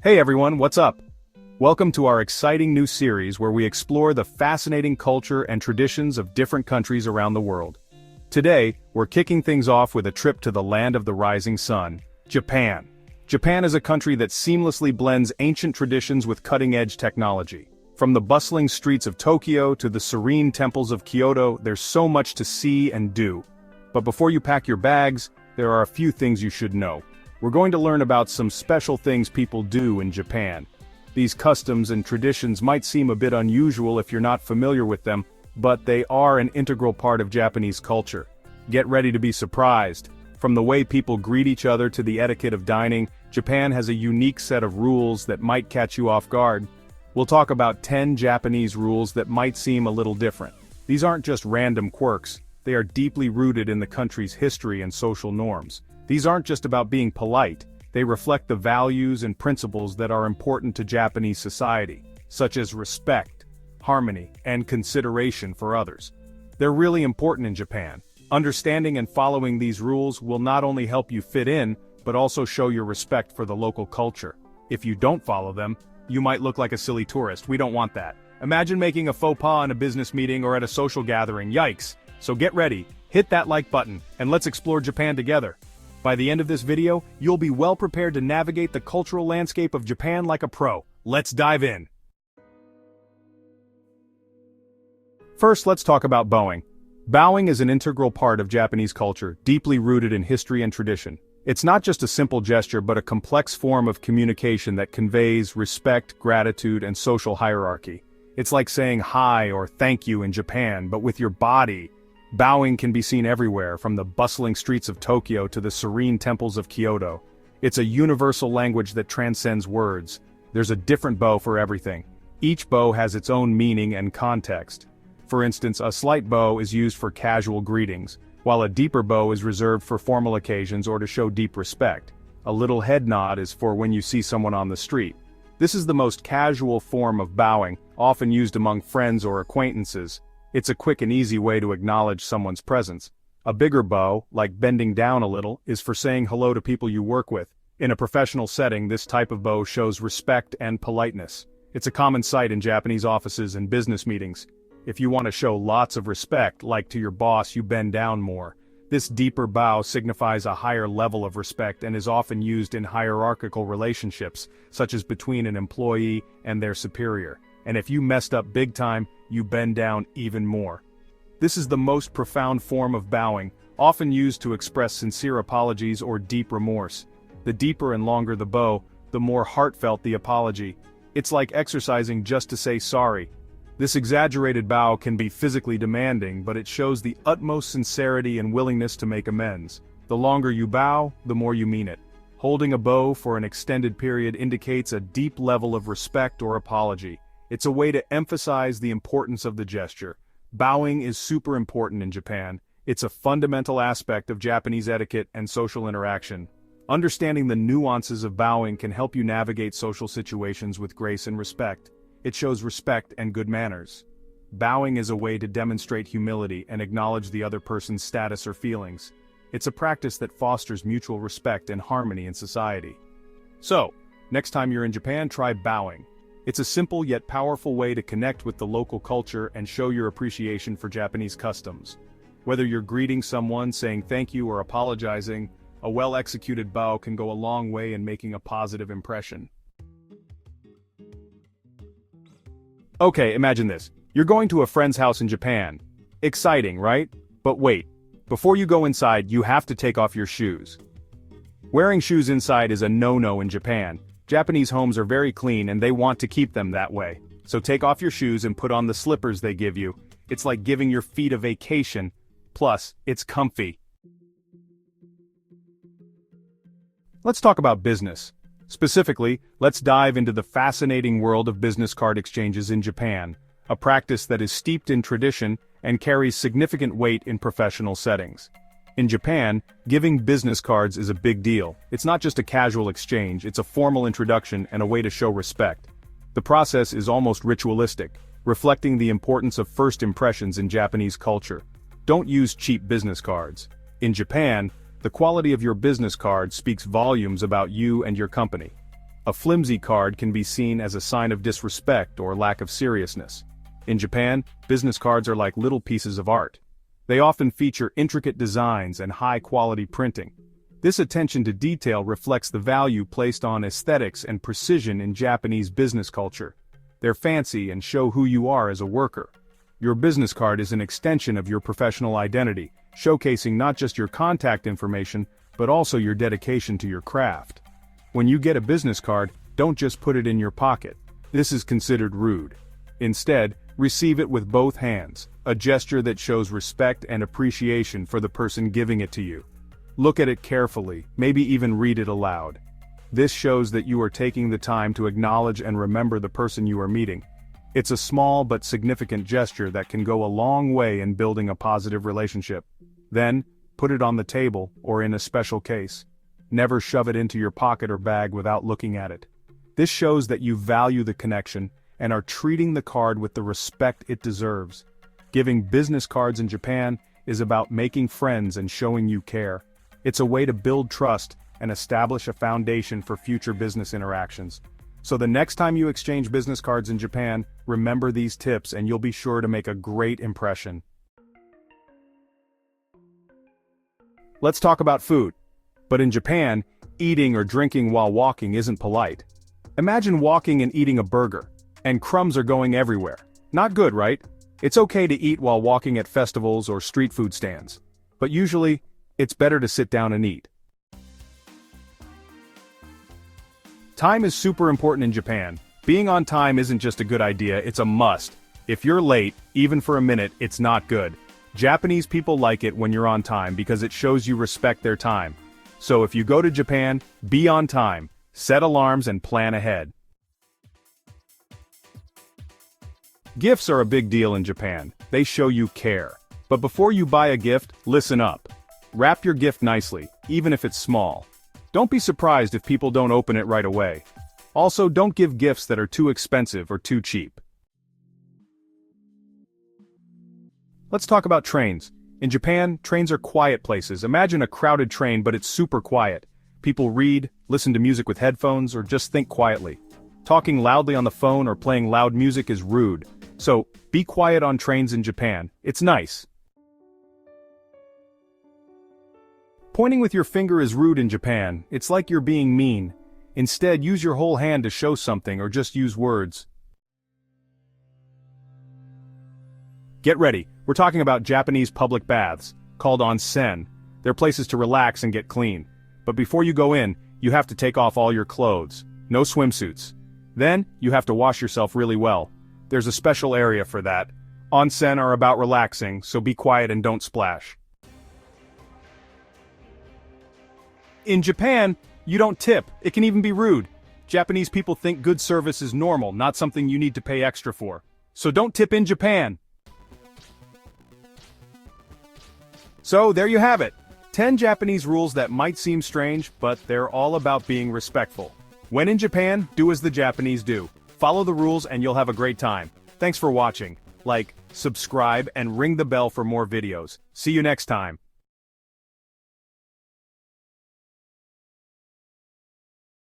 Hey everyone, what's up? Welcome to our exciting new series where we explore the fascinating culture and traditions of different countries around the world. Today, we're kicking things off with a trip to the land of the rising sun, Japan. Japan is a country that seamlessly blends ancient traditions with cutting-edge technology. From the bustling streets of Tokyo to the serene temples of Kyoto, there's so much to see and do. But before you pack your bags, there are a few things you should know. We're going to learn about some special things people do in Japan. These customs and traditions might seem a bit unusual if you're not familiar with them, but they are an integral part of Japanese culture. Get ready to be surprised. From the way people greet each other to the etiquette of dining, Japan has a unique set of rules that might catch you off guard. We'll talk about 10 Japanese rules that might seem a little different. These aren't just random quirks, they are deeply rooted in the country's history and social norms. These aren't just about being polite, they reflect the values and principles that are important to Japanese society, such as respect, harmony, and consideration for others. They're really important in Japan. Understanding and following these rules will not only help you fit in, but also show your respect for the local culture. If you don't follow them, you might look like a silly tourist. We don't want that. Imagine making a faux pas in a business meeting or at a social gathering. Yikes! So get ready, hit that like button, and let's explore Japan together. By the end of this video, you'll be well prepared to navigate the cultural landscape of Japan like a pro. Let's dive in. First, let's talk about bowing. Bowing is an integral part of Japanese culture, deeply rooted in history and tradition. It's not just a simple gesture but a complex form of communication that conveys respect, gratitude, and social hierarchy. It's like saying hi or thank you in Japan, but with your body. Bowing can be seen everywhere, from the bustling streets of Tokyo to the serene temples of Kyoto. It's a universal language that transcends words. There's a different bow for everything. Each bow has its own meaning and context. For instance, a slight bow is used for casual greetings, while a deeper bow is reserved for formal occasions or to show deep respect. A little head nod is for when you see someone on the street. This is the most casual form of bowing, often used among friends or acquaintances. It's a quick and easy way to acknowledge someone's presence. A bigger bow, like bending down a little, is for saying hello to people you work with. In a professional setting, this type of bow shows respect and politeness. It's a common sight in Japanese offices and business meetings. If you want to show lots of respect, like to your boss, you bend down more. This deeper bow signifies a higher level of respect and is often used in hierarchical relationships, such as between an employee and their superior. And if you messed up big time, you bend down even more. This is the most profound form of bowing, often used to express sincere apologies or deep remorse. The deeper and longer the bow, the more heartfelt the apology. It's like exercising just to say sorry. This exaggerated bow can be physically demanding, but it shows the utmost sincerity and willingness to make amends. The longer you bow, the more you mean it. Holding a bow for an extended period indicates a deep level of respect or apology. It's a way to emphasize the importance of the gesture. Bowing is super important in Japan. It's a fundamental aspect of Japanese etiquette and social interaction. Understanding the nuances of bowing can help you navigate social situations with grace and respect. It shows respect and good manners. Bowing is a way to demonstrate humility and acknowledge the other person's status or feelings. It's a practice that fosters mutual respect and harmony in society. So, next time you're in Japan, try bowing. It's a simple yet powerful way to connect with the local culture and show your appreciation for Japanese customs. Whether you're greeting someone, saying thank you, or apologizing, a well-executed bow can go a long way in making a positive impression. Okay, imagine this. You're going to a friend's house in Japan. Exciting, right? But wait. Before you go inside, you have to take off your shoes. Wearing shoes inside is a no-no in Japan. Japanese homes are very clean and they want to keep them that way. So take off your shoes and put on the slippers they give you. It's like giving your feet a vacation. Plus, it's comfy. Let's talk about business. Specifically, let's dive into the fascinating world of business card exchanges in Japan, a practice that is steeped in tradition and carries significant weight in professional settings. In Japan, giving business cards is a big deal. It's not just a casual exchange, it's a formal introduction and a way to show respect. The process is almost ritualistic, reflecting the importance of first impressions in Japanese culture. Don't use cheap business cards. In Japan, the quality of your business card speaks volumes about you and your company. A flimsy card can be seen as a sign of disrespect or lack of seriousness. In Japan, business cards are like little pieces of art. They often feature intricate designs and high-quality printing. This attention to detail reflects the value placed on aesthetics and precision in Japanese business culture. They're fancy and show who you are as a worker. Your business card is an extension of your professional identity, showcasing not just your contact information, but also your dedication to your craft. When you get a business card, don't just put it in your pocket. This is considered rude. Instead, receive it with both hands, a gesture that shows respect and appreciation for the person giving it to you. Look at it carefully, maybe even read it aloud. This shows that you are taking the time to acknowledge and remember the person you are meeting. It's a small but significant gesture that can go a long way in building a positive relationship. Then, put it on the table or in a special case. Never shove it into your pocket or bag without looking at it. This shows that you value the connection and are treating the card with the respect it deserves. Giving business cards in Japan is about making friends and showing you care. It's a way to build trust and establish a foundation for future business interactions. So the next time you exchange business cards in Japan, remember these tips and you'll be sure to make a great impression. Let's talk about food. But in Japan, eating or drinking while walking isn't polite. Imagine walking and eating a burger, and crumbs are going everywhere. Not good, right? It's okay to eat while walking at festivals or street food stands. But usually, it's better to sit down and eat. Time is super important in Japan. Being on time isn't just a good idea, it's a must. If you're late, even for a minute, it's not good. Japanese people like it when you're on time because it shows you respect their time. So if you go to Japan, be on time, set alarms and plan ahead. Gifts are a big deal in Japan. They show you care. But before you buy a gift, listen up. Wrap your gift nicely, even if it's small. Don't be surprised if people don't open it right away. Also, don't give gifts that are too expensive or too cheap. Let's talk about trains. In Japan, trains are quiet places. Imagine a crowded train, but it's super quiet. People read, listen to music with headphones, or just think quietly. Talking loudly on the phone or playing loud music is rude. So, be quiet on trains in Japan. It's nice. Pointing with your finger is rude in Japan. It's like you're being mean. Instead, use your whole hand to show something or just use words. Get ready. We're talking about Japanese public baths, called onsen. They're places to relax and get clean. But before you go in, you have to take off all your clothes. No swimsuits. Then, you have to wash yourself really well. There's a special area for that. Onsen are about relaxing, so be quiet and don't splash. In Japan, you don't tip. It can even be rude. Japanese people think good service is normal, not something you need to pay extra for. So don't tip in Japan. So there you have it. 10 Japanese rules that might seem strange, but they're all about being respectful. When in Japan, do as the Japanese do. Follow the rules and you'll have a great time. Thanks for watching. Like, subscribe, and ring the bell for more videos. See you next time.